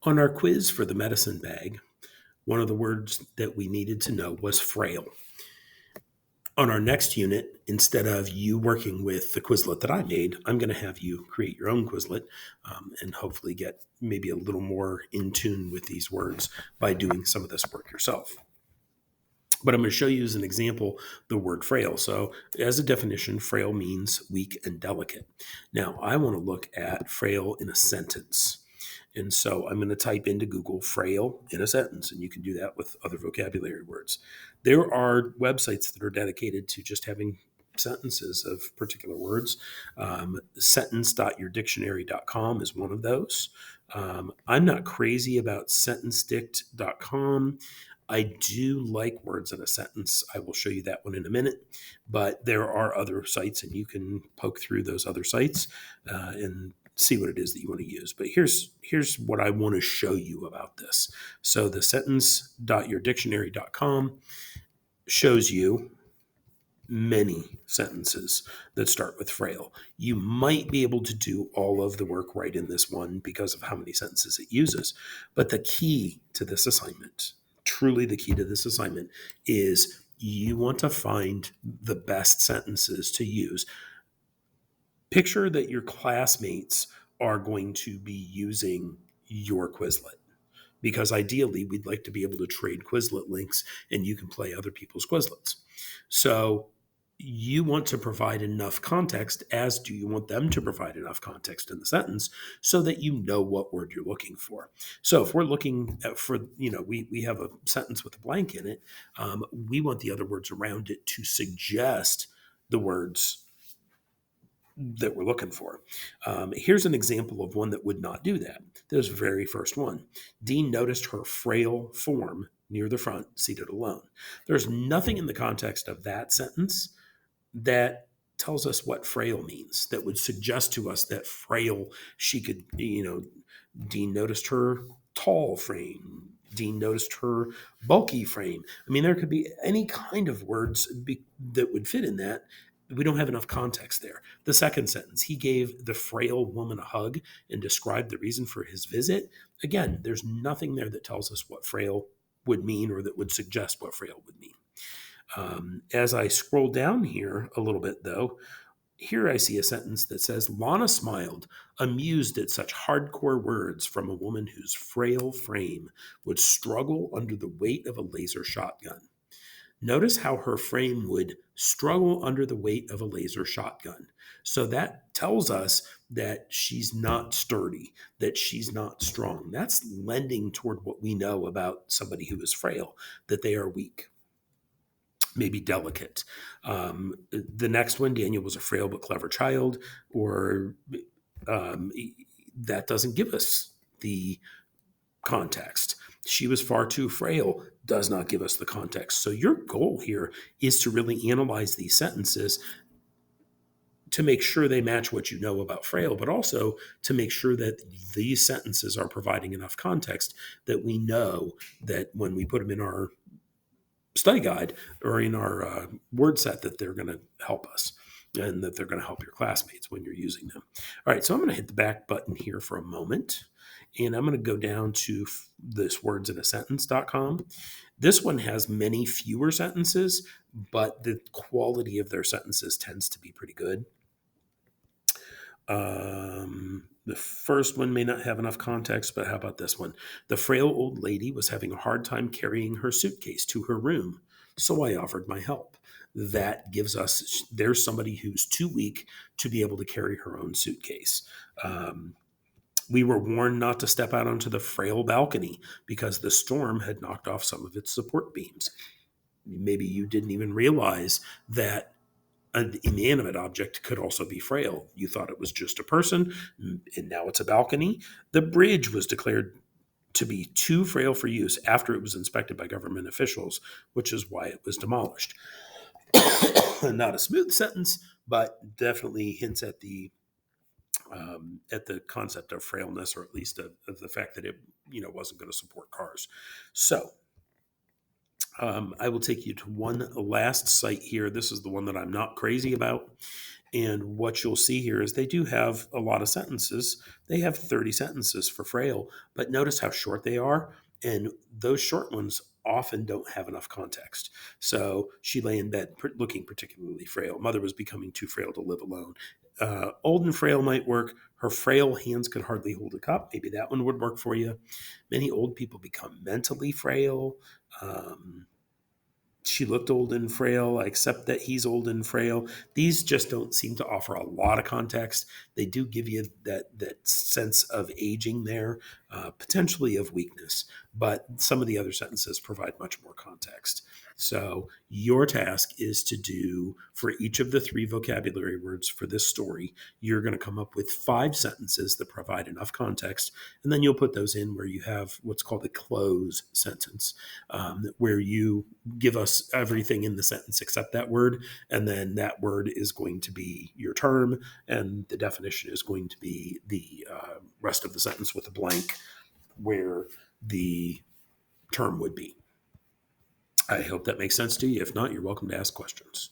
On our quiz for the medicine bag, one of the words that we needed to know was frail. On our next unit, instead of you working with the Quizlet that I made, I'm going to have you create your own Quizlet and hopefully get maybe a little more in tune with these words by doing some of this work yourself. But I'm going to show you as an example the word frail. So, as a definition, frail means weak and delicate. Now, I want to look at frail in a sentence. And so I'm going to type into Google frail in a sentence, and you can do that with other vocabulary words. There are websites that are dedicated to just having sentences of particular words. Sentence.yourdictionary.com is one of those. I'm not crazy about sentencedict.com. I do like words in a sentence. I will show you that one in a minute. But there are other sites, and you can poke through those other sites and see what it is that you want to use. But here's what I want to show you about this. So the sentence.yourdictionary.com shows you many sentences that start with frail. You might be able to do all of the work right in this one because of how many sentences it uses. But the key to this assignment, truly the key to this assignment, is you want to find the best sentences to use. Picture that your classmates are going to be using your Quizlet, because ideally we'd like to be able to trade Quizlet links and you can play other people's Quizlets. So you want to provide enough context, as do you want them to provide enough context in the sentence so that you know what word you're looking for. So if we're looking for, we have a sentence with a blank in it, we want the other words around it to suggest the words that we're looking for. Here's an example of one that would not do that. This very first one. Dean noticed her frail form near the front, seated alone. There's nothing in the context of that sentence that tells us what frail means, that would suggest to us that frail, she could, Dean noticed her tall frame. Dean noticed her bulky frame. I mean, there could be any kind of words that would fit in that. We don't have enough context there. The second sentence, he gave the frail woman a hug and described the reason for his visit. Again, there's nothing there that tells us what frail would mean or that would suggest what frail would mean. As I scroll down here a little bit, though, here I see a sentence that says, Lana smiled, amused at such hardcore words from a woman whose frail frame would struggle under the weight of a laser shotgun. Notice how her frame would struggle under the weight of a laser shotgun. So that tells us that she's not sturdy, that she's not strong. That's lending toward what we know about somebody who is frail, that they are weak, maybe delicate. The next one, Daniel was a frail but clever child, or that doesn't give us the context. She was far too frail does not give us the context. So your goal here is to really analyze these sentences to make sure they match what you know about frail, but also to make sure that these sentences are providing enough context that we know that when we put them in our study guide or in our word set, that they're going to help us and that they're going to help your classmates when you're using them. All right, so I'm going to hit the back button here for a moment, and I'm going to go down to this wordsinasentence.com. This one has many fewer sentences, but the quality of their sentences tends to be pretty good. The first one may not have enough context, but how about this one? The frail old lady was having a hard time carrying her suitcase to her room, so I offered my help. That gives us, there's somebody who's too weak to be able to carry her own suitcase. We were warned not to step out onto the frail balcony because the storm had knocked off some of its support beams. Maybe you didn't even realize that an inanimate object could also be frail. You thought it was just a person, and now it's a balcony. The bridge was declared to be too frail for use after it was inspected by government officials, which is why it was demolished. Not a smooth sentence, but definitely hints at the concept of frailness, or at least of the fact that it wasn't going to support cars. So I will take you to one last site here. This is the one that I'm not crazy about. And what you'll see here is they do have a lot of sentences. They have 30 sentences for frail, but notice how short they are. And those short ones often don't have enough context. So she lay in bed looking particularly frail. Mother was becoming too frail to live alone. Old and frail might work. Her frail hands could hardly hold a cup. Maybe that one would work for you. Many old people become mentally frail. She looked old and frail. I accept that he's old and frail. These just don't seem to offer a lot of context. They do give you that sense of aging there, potentially of weakness, but some of the other sentences provide much more context. So your task is to do for each of the 3 vocabulary words for this story, you're going to come up with 5 sentences that provide enough context, and then you'll put those in where you have what's called a close sentence, where you give us everything in the sentence except that word, and then that word is going to be your term, and the definition is going to be the rest of the sentence with a blank where the term would be. I hope that makes sense to you. If not, you're welcome to ask questions.